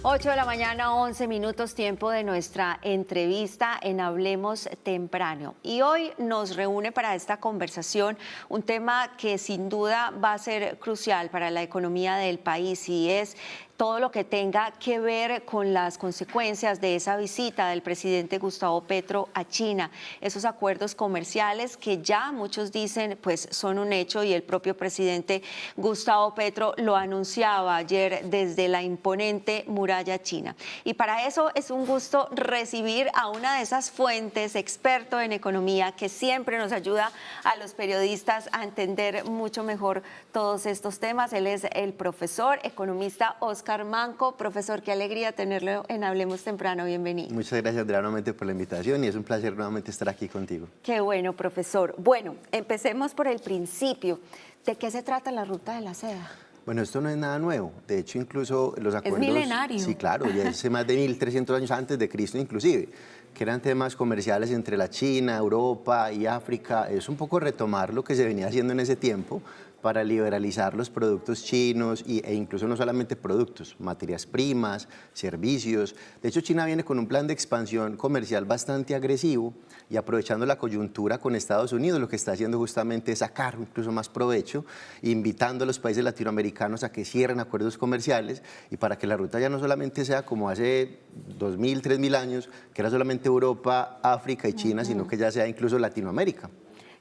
8 de la mañana, 11 minutos, tiempo de nuestra entrevista en Hablemos Temprano. Y hoy nos reúne para esta conversación un tema que sin duda va a ser crucial para la economía del país y es todo lo que tenga que ver con las consecuencias de esa visita del presidente Gustavo Petro a China. Esos acuerdos comerciales que ya muchos dicen pues son un hecho y el propio presidente Gustavo Petro lo anunciaba ayer desde la imponente muralla china. Y para eso es un gusto recibir a una de esas fuentes, experto en economía, que siempre nos ayuda a los periodistas a entender mucho mejor todos estos temas. Él es el profesor economista Óscar Manco. Profesor, qué alegría tenerlo en Hablemos Temprano. Bienvenido. Muchas gracias, Andrea, nuevamente por la invitación y es un placer nuevamente estar aquí contigo. Qué bueno, profesor. Bueno, empecemos por el principio. ¿De qué se trata la ruta de la seda? Bueno, esto no es nada nuevo. De hecho, incluso los acuerdos... Es milenario. Sí, claro, ya hace más de 1300 años antes de Cristo inclusive, que eran temas comerciales entre la China, Europa y África. Es un poco retomar lo que se venía haciendo en ese tiempo para liberalizar los productos chinos e incluso no solamente productos, materias primas, servicios. De hecho, China viene con un plan de expansión comercial bastante agresivo y aprovechando la coyuntura con Estados Unidos, lo que está haciendo justamente es sacar incluso más provecho, invitando a los países latinoamericanos a que cierren acuerdos comerciales y para que la ruta ya no solamente sea como hace 2000, 3000 años, que era solamente Europa, África y China, sino que ya sea incluso Latinoamérica.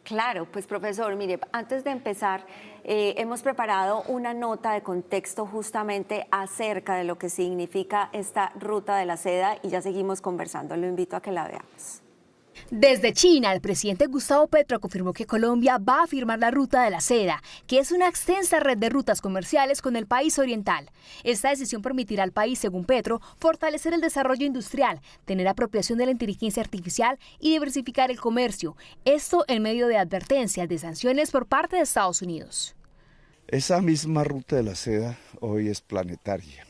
Claro, pues profesor, mire, antes de empezar, hemos preparado una nota de contexto justamente acerca de lo que significa esta ruta de la seda y ya seguimos conversando, lo invito a que la veamos. Desde China, el presidente Gustavo Petro confirmó que Colombia va a firmar la Ruta de la Seda, que es una extensa red de rutas comerciales con el país oriental. Esta decisión permitirá al país, según Petro, fortalecer el desarrollo industrial, tener apropiación de la inteligencia artificial y diversificar el comercio. Esto en medio de advertencias de sanciones por parte de Estados Unidos. Esa misma Ruta de la Seda hoy es planetaria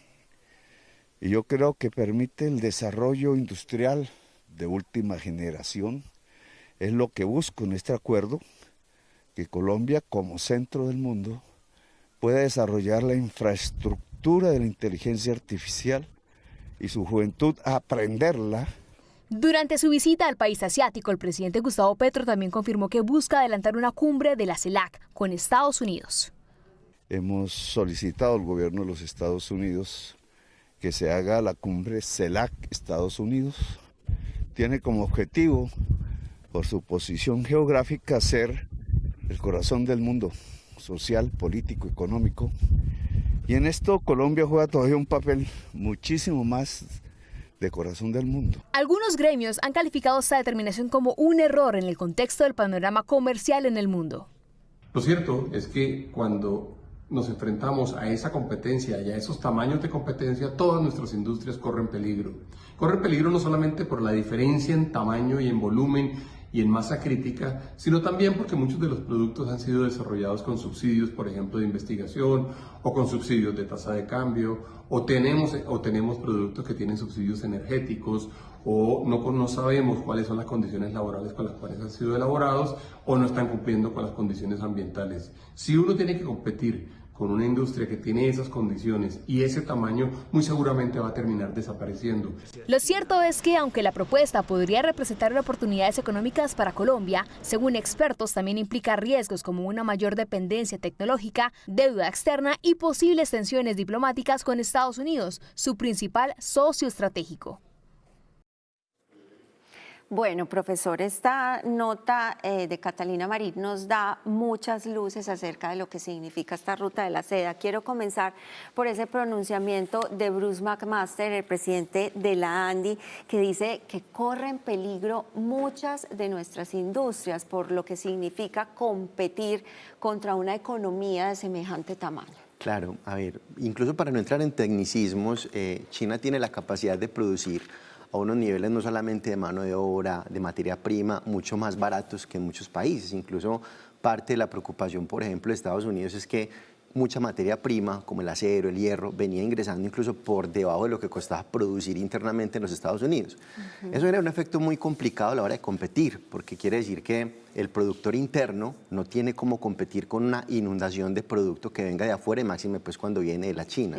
y yo creo que permite el desarrollo industrial de última generación. Es lo que busco en este acuerdo, que Colombia como centro del mundo pueda desarrollar la infraestructura de la inteligencia artificial y su juventud aprenderla. Durante su visita al país asiático, el presidente Gustavo Petro también confirmó que busca adelantar una cumbre de la CELAC con Estados Unidos. Hemos solicitado al gobierno de los Estados Unidos que se haga la cumbre CELAC-Estados Unidos. Tiene como objetivo, por su posición geográfica, ser el corazón del mundo social, político, económico. Y en esto Colombia juega todavía un papel muchísimo más de corazón del mundo. Algunos gremios han calificado esta determinación como un error en el contexto del panorama comercial en el mundo. Lo cierto es que cuando nos enfrentamos a esa competencia y a esos tamaños de competencia, todas nuestras industrias corren peligro. Corren peligro no solamente por la diferencia en tamaño y en volumen y en masa crítica, sino también porque muchos de los productos han sido desarrollados con subsidios, por ejemplo, de investigación o con subsidios de tasa de cambio, o tenemos productos que tienen subsidios energéticos, o no sabemos cuáles son las condiciones laborales con las cuales han sido elaborados o no están cumpliendo con las condiciones ambientales. Si uno tiene que competir con una industria que tiene esas condiciones y ese tamaño, muy seguramente va a terminar desapareciendo. Lo cierto es que, aunque la propuesta podría representar oportunidades económicas para Colombia, según expertos también implica riesgos como una mayor dependencia tecnológica, deuda externa y posibles tensiones diplomáticas con Estados Unidos, su principal socio estratégico. Bueno, profesor, esta nota de Catalina Marín nos da muchas luces acerca de lo que significa esta ruta de la seda. Quiero comenzar por ese pronunciamiento de Bruce McMaster, el presidente de la ANDI, que dice que corren peligro muchas de nuestras industrias por lo que significa competir contra una economía de semejante tamaño. Claro, a ver, incluso para no entrar en tecnicismos, China tiene la capacidad de producir a unos niveles no solamente de mano de obra, de materia prima, mucho más baratos que en muchos países. Incluso parte de la preocupación, por ejemplo, de Estados Unidos es que mucha materia prima, como el acero, el hierro, venía ingresando incluso por debajo de lo que costaba producir internamente en los Estados Unidos. Eso era un efecto muy complicado a la hora de competir, porque quiere decir que el productor interno no tiene cómo competir con una inundación de producto que venga de afuera, y máxime pues cuando viene de la China.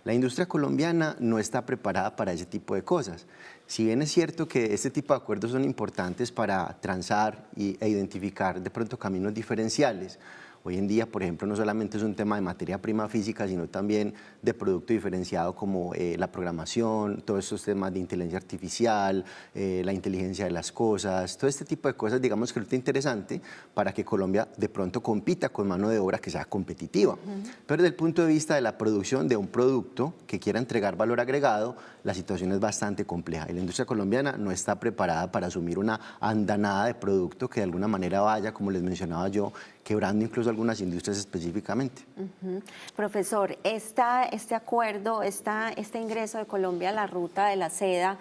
La industria colombiana no está preparada para ese tipo de cosas. Si bien es cierto que este tipo de acuerdos son importantes para transar e identificar de pronto caminos diferenciales, hoy en día, por ejemplo, no solamente es un tema de materia prima física, sino también de producto diferenciado como la programación, todos estos temas de inteligencia artificial, la inteligencia de las cosas, todo este tipo de cosas, digamos que resulta interesante para que Colombia de pronto compita con mano de obra que sea competitiva. Pero desde el punto de vista de la producción de un producto que quiera entregar valor agregado, la situación es bastante compleja y la industria colombiana no está preparada para asumir una andanada de producto que de alguna manera vaya, como les mencionaba yo, quebrando incluso algunas industrias específicamente. Profesor, este acuerdo, este ingreso de Colombia a la ruta de la seda,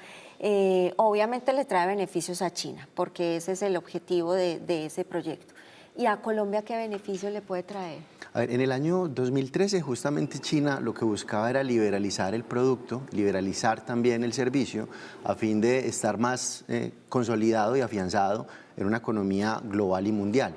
obviamente le trae beneficios a China, porque ese es el objetivo de ese proyecto. ¿Y a Colombia qué beneficios le puede traer? A ver, en el año 2013 justamente China lo que buscaba era liberalizar el producto, liberalizar también el servicio, a fin de estar más consolidado y afianzado en una economía global y mundial.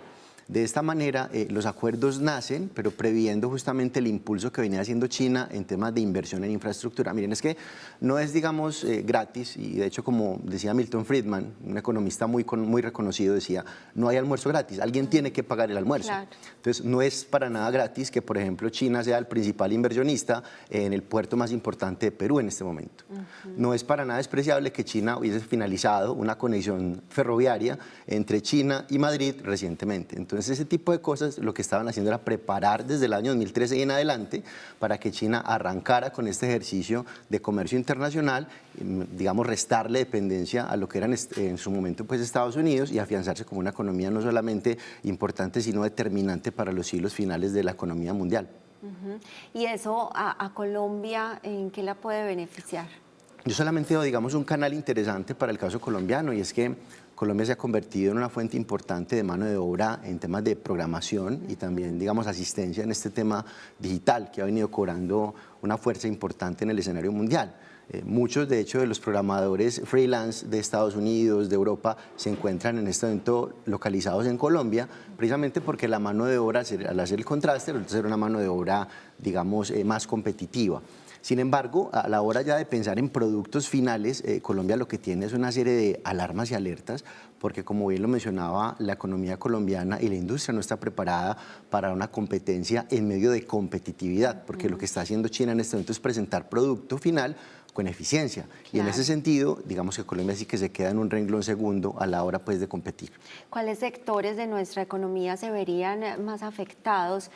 De esta manera, los acuerdos nacen, pero previendo justamente el impulso que venía haciendo China en temas de inversión en infraestructura. Miren, es que no es, digamos, gratis, y de hecho, como decía Milton Friedman, un economista muy reconocido, decía, no hay almuerzo gratis, alguien tiene que pagar el almuerzo. Claro. Entonces, no es para nada gratis que, por ejemplo, China sea el principal inversionista en el puerto más importante de Perú en este momento. No es para nada despreciable que China hubiese finalizado una conexión ferroviaria entre China y Madrid recientemente. Entonces, ese tipo de cosas lo que estaban haciendo era preparar desde el año 2013 y en adelante para que China arrancara con este ejercicio de comercio internacional, digamos, restarle dependencia a lo que eran en su momento pues Estados Unidos y afianzarse como una economía no solamente importante, sino determinante para los siglos finales de la economía mundial. ¿Y eso a Colombia en qué la puede beneficiar? Yo solamente veo, digamos, un canal interesante para el caso colombiano, y es que Colombia se ha convertido en una fuente importante de mano de obra en temas de programación y también, digamos, asistencia en este tema digital que ha venido cobrando una fuerza importante en el escenario mundial. Muchos, de hecho, de los programadores freelance de Estados Unidos, de Europa, se encuentran en este momento localizados en Colombia, precisamente porque la mano de obra, al hacer el contraste, resulta ser una mano de obra, digamos, más competitiva. Sin embargo, a la hora ya de pensar en productos finales, Colombia lo que tiene es una serie de alarmas y alertas, porque como bien lo mencionaba, la economía colombiana y la industria no está preparada para una competencia en medio de competitividad, porque lo que está haciendo China en este momento es presentar producto final con eficiencia. Claro. Y en ese sentido, digamos que Colombia sí que se queda en un renglón segundo a la hora pues de competir. ¿Cuáles sectores de nuestra economía se verían más afectados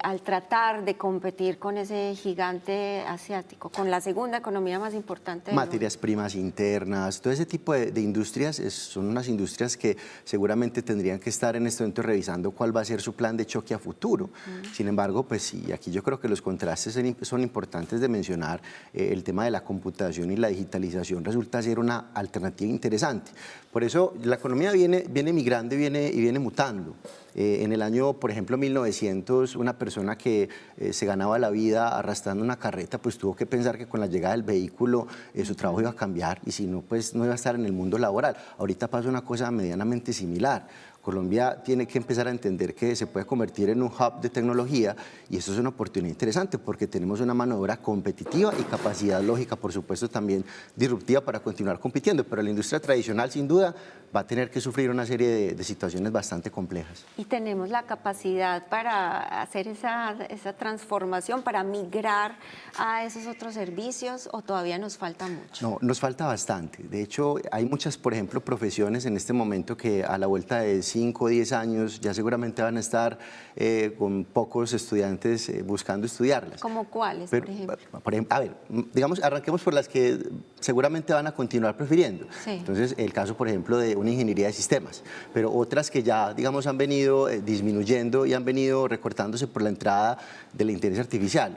al tratar de competir con ese gigante asiático, con la segunda economía más importante del mundo? Materias primas internas, todo ese tipo de industrias son unas industrias que seguramente tendrían que estar en este momento revisando cuál va a ser su plan de choque a futuro. Sin embargo, pues sí, aquí yo creo que los contrastes son importantes de mencionar. El tema de la computación y la digitalización resulta ser una alternativa interesante. Por eso la economía viene migrando y viene mutando. En el año, por ejemplo, 1900, una persona que se ganaba la vida arrastrando una carreta, pues tuvo que pensar que con la llegada del vehículo su trabajo iba a cambiar y si no, pues no iba a estar en el mundo laboral. Ahorita pasa una cosa medianamente similar. Colombia tiene que empezar a entender que se puede convertir en un hub de tecnología y eso es una oportunidad interesante porque tenemos una mano de obra competitiva y capacidad lógica, por supuesto, también disruptiva para continuar compitiendo, pero la industria tradicional sin duda va a tener que sufrir una serie de situaciones bastante complejas. ¿Y tenemos la capacidad para hacer esa transformación, para migrar a esos otros servicios o todavía nos falta mucho? No, nos falta bastante. De hecho, hay muchas, por ejemplo, profesiones en este momento que a la vuelta de 5 o 10 años ya seguramente van a estar con pocos estudiantes buscando estudiarlas. ¿Cómo cuáles, por ejemplo? A ver, digamos, arranquemos por las que seguramente van a continuar prefiriendo. Sí. Entonces, el caso, por ejemplo, de una ingeniería de sistemas, pero otras que ya, digamos, han venido disminuyendo y han venido recortándose por la entrada de la inteligencia artificial.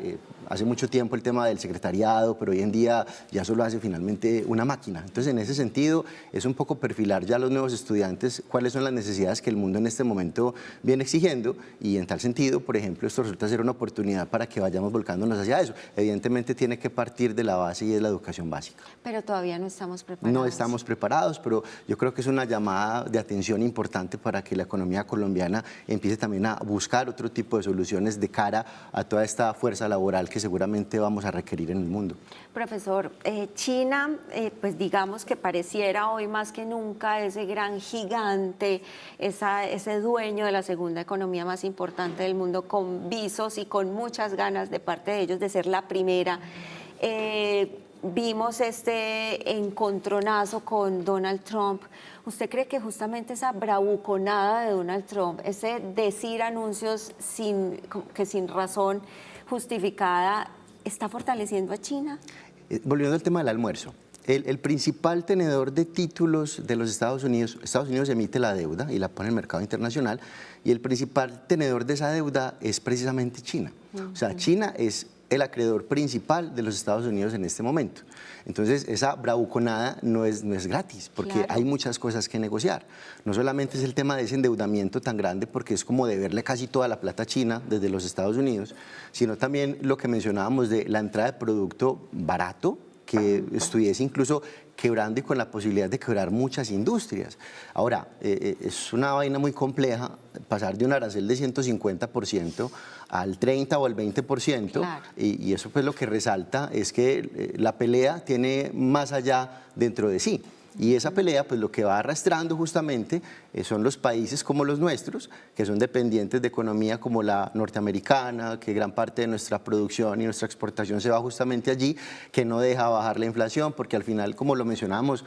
hace mucho tiempo el tema del secretariado, pero hoy en día ya eso lo hace finalmente una máquina. Entonces, en ese sentido, es un poco perfilar ya a los nuevos estudiantes cuáles son las necesidades que el mundo en este momento viene exigiendo, y en tal sentido, por ejemplo, esto resulta ser una oportunidad para que vayamos volcándonos hacia eso. Evidentemente tiene que partir de la base y es la educación básica. Pero todavía no estamos preparados. No estamos preparados, pero yo creo que es una llamada de atención importante para que la economía colombiana empiece también a buscar otro tipo de soluciones de cara a toda esta fuerza laboral que seguramente vamos a requerir en el mundo. Profesor, China, pues digamos que pareciera hoy más que nunca ese gran gigante, ese dueño de la segunda economía más importante del mundo, con visos y con muchas ganas de parte de ellos de ser la primera. Vimos este encontronazo con Donald Trump. ¿Usted cree que justamente esa bravuconada de Donald Trump, ese decir anuncios sin razón justificada, está fortaleciendo a China? Volviendo al tema del almuerzo, el principal tenedor de títulos de los Estados Unidos emite la deuda y la pone en el mercado internacional, y el principal tenedor de esa deuda es precisamente China. O sea, China es el acreedor principal de los Estados Unidos en este momento. Entonces, esa bravuconada no es gratis, porque claro, hay muchas cosas que negociar. No solamente es el tema de ese endeudamiento tan grande, porque es como deberle casi toda la plata a China desde los Estados Unidos, sino también lo que mencionábamos de la entrada de producto barato, que estuviese incluso quebrando y con la posibilidad de quebrar muchas industrias. Ahora, es una vaina muy compleja pasar de un arancel de 150% al 30 o al 20%, claro, y eso pues lo que resalta es que la pelea tiene más allá dentro de sí. Y esa pelea, pues lo que va arrastrando justamente son los países como los nuestros, que son dependientes de economía como la norteamericana, que gran parte de nuestra producción y nuestra exportación se va justamente allí, que no deja bajar la inflación, porque al final, como lo mencionábamos,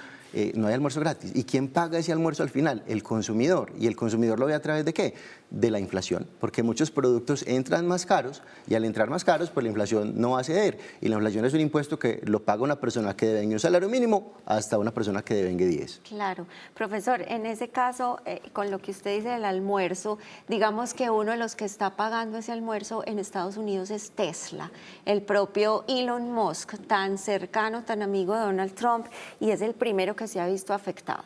no hay almuerzo gratis. ¿Y quién paga ese almuerzo al final? El consumidor. ¿Y el consumidor lo ve a través de qué? De la inflación, porque muchos productos entran más caros, y al entrar más caros, pues la inflación no va a ceder. Y la inflación es un impuesto que lo paga una persona que devenga un salario mínimo hasta una persona que devengue 10. Claro. Profesor, en ese caso, con lo que usted dice del almuerzo, digamos que uno de los que está pagando ese almuerzo en Estados Unidos es Tesla, el propio Elon Musk, tan cercano, tan amigo de Donald Trump, y es el primero que se ha visto afectado.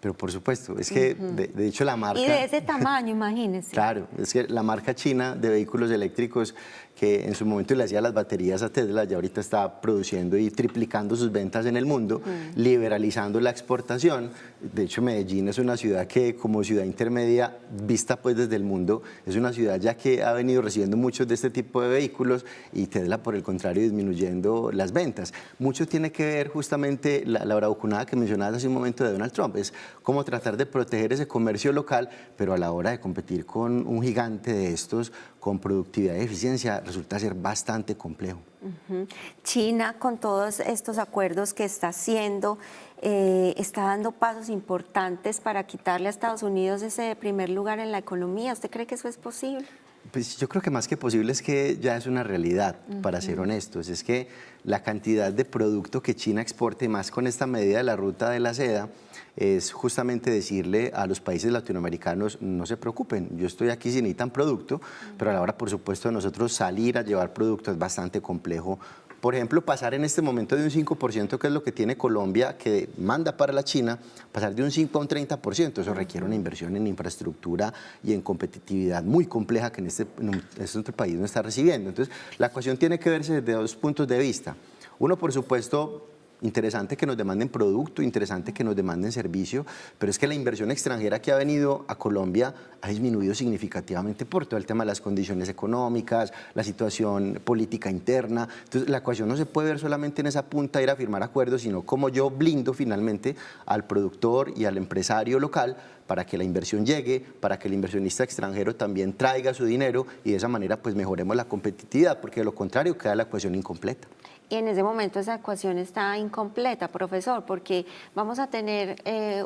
Pero por supuesto, es que de hecho la marca... Y de ese tamaño, imagínense. Claro, es que la marca china de vehículos eléctricos, que en su momento le hacía las baterías a Tesla, ya ahorita está produciendo y triplicando sus ventas en el mundo, liberalizando la exportación. De hecho, Medellín es una ciudad que, como ciudad intermedia, vista pues desde el mundo, es una ciudad ya que ha venido recibiendo muchos de este tipo de vehículos, y Tesla, por el contrario, disminuyendo las ventas. Mucho tiene que ver justamente la bravuconada que mencionabas hace un momento de Donald Trump, es cómo tratar de proteger ese comercio local, pero a la hora de competir con un gigante de estos, con productividad y eficiencia, resulta ser bastante complejo. China, con todos estos acuerdos que está haciendo, está dando pasos importantes para quitarle a Estados Unidos ese primer lugar en la economía. ¿Usted cree que eso es posible? Pues yo creo que más que posible es que ya es una realidad, para ser honestos. Es que la cantidad de producto que China exporta, y más con esta medida de la ruta de la seda, es justamente decirle a los países latinoamericanos: no se preocupen, yo estoy aquí si necesitan producto, pero a la hora, por supuesto, de nosotros salir a llevar producto es bastante complejo. Por ejemplo, pasar en este momento de un 5%, que es lo que tiene Colombia, que manda para la China, pasar de un 5 a un 30%, eso requiere una inversión en infraestructura y en competitividad muy compleja que en este otro país no está recibiendo. Entonces, la ecuación tiene que verse desde dos puntos de vista. Uno, por supuesto, interesante que nos demanden producto, interesante que nos demanden servicio, pero es que la inversión extranjera que ha venido a Colombia ha disminuido significativamente por todo el tema de las condiciones económicas, la situación política interna. Entonces, la ecuación no se puede ver solamente en esa punta, ir a firmar acuerdos, sino cómo yo blindo finalmente al productor y al empresario local para que la inversión llegue, para que el inversionista extranjero también traiga su dinero, y de esa manera pues mejoremos la competitividad, porque de lo contrario queda la ecuación incompleta. Y en ese momento esa ecuación está incompleta, profesor, porque vamos a tener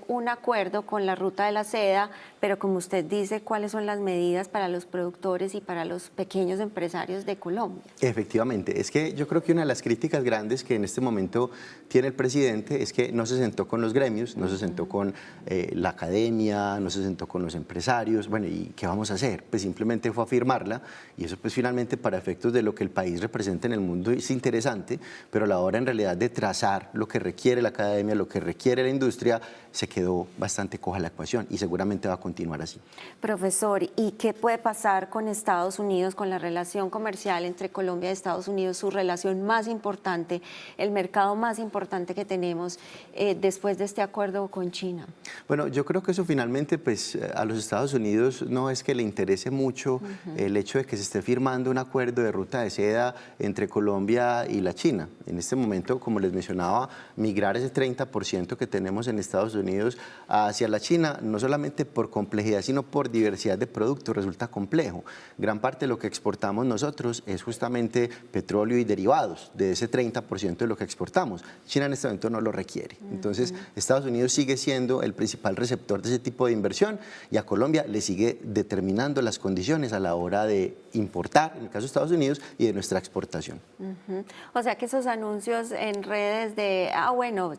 un acuerdo con la ruta de la seda, pero como usted dice, ¿cuáles son las medidas para los productores y para los pequeños empresarios de Colombia? Efectivamente, es que yo creo que una de las críticas grandes que en este momento tiene el presidente es que no se sentó con los gremios, no se sentó con la academia, no se sentó con los empresarios. Bueno, ¿y qué vamos a hacer? Pues simplemente fue a firmarla, y eso pues finalmente para efectos de lo que el país representa en el mundo es interesante, pero a la hora en realidad de trazar lo que requiere la academia, lo que requiere la industria, se quedó bastante coja la ecuación y seguramente va a continuar así. Profesor, ¿y qué puede pasar con Estados Unidos, con la relación comercial entre Colombia y Estados Unidos, su relación más importante, el mercado más importante que tenemos después de este acuerdo con China? Bueno, yo creo que eso finalmente pues a los Estados Unidos no es que le interese mucho el hecho de que se esté firmando un acuerdo de ruta de seda entre Colombia y la China. En este momento, como les mencionaba, migrar ese 30% que tenemos en Estados Unidos hacia la China, no solamente por complejidad, sino por diversidad de productos, resulta complejo. Gran parte de lo que exportamos nosotros es justamente petróleo y derivados, de ese 30% de lo que exportamos. China en este momento no lo requiere. Entonces, Estados Unidos sigue siendo el principal receptor de ese tipo de inversión, y a Colombia le sigue determinando las condiciones a la hora de importar, en el caso de Estados Unidos, y de nuestra exportación. O sea que esos anuncios en redes de, bueno,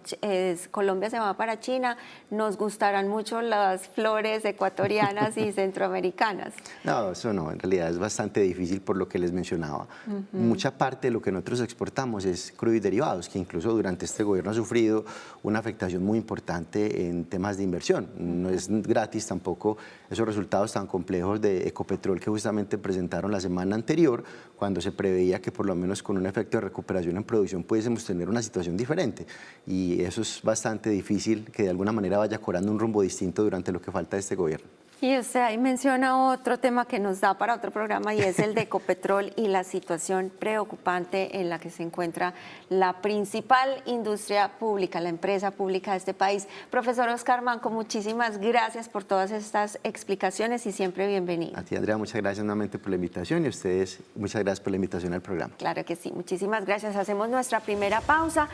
Colombia se va para China, nos gustarán mucho las flores ecuatorianas y centroamericanas. No, eso no, en realidad es bastante difícil por lo que les mencionaba. Mucha parte de lo que nosotros exportamos es crudo y derivados, que incluso durante este gobierno ha sufrido una afectación muy importante en temas de inversión. No es gratis tampoco esos resultados tan complejos de Ecopetrol que justamente presentaron la semana anterior, cuando se preveía que por lo menos con un efecto de recuperación en producción pudiésemos tener una situación diferente. Y eso es bastante difícil, que de alguna manera vaya cobrando un rumbo distinto durante lo que falta de este gobierno. Y usted ahí menciona otro tema que nos da para otro programa, y es el de Ecopetrol y la situación preocupante en la que se encuentra la principal industria pública, la empresa pública de este país. Profesor Oscar Manco, muchísimas gracias por todas estas explicaciones y siempre bienvenido. A ti, Andrea, muchas gracias nuevamente por la invitación, y a ustedes muchas gracias por la invitación al programa. Claro que sí, muchísimas gracias. Hacemos nuestra primera pausa.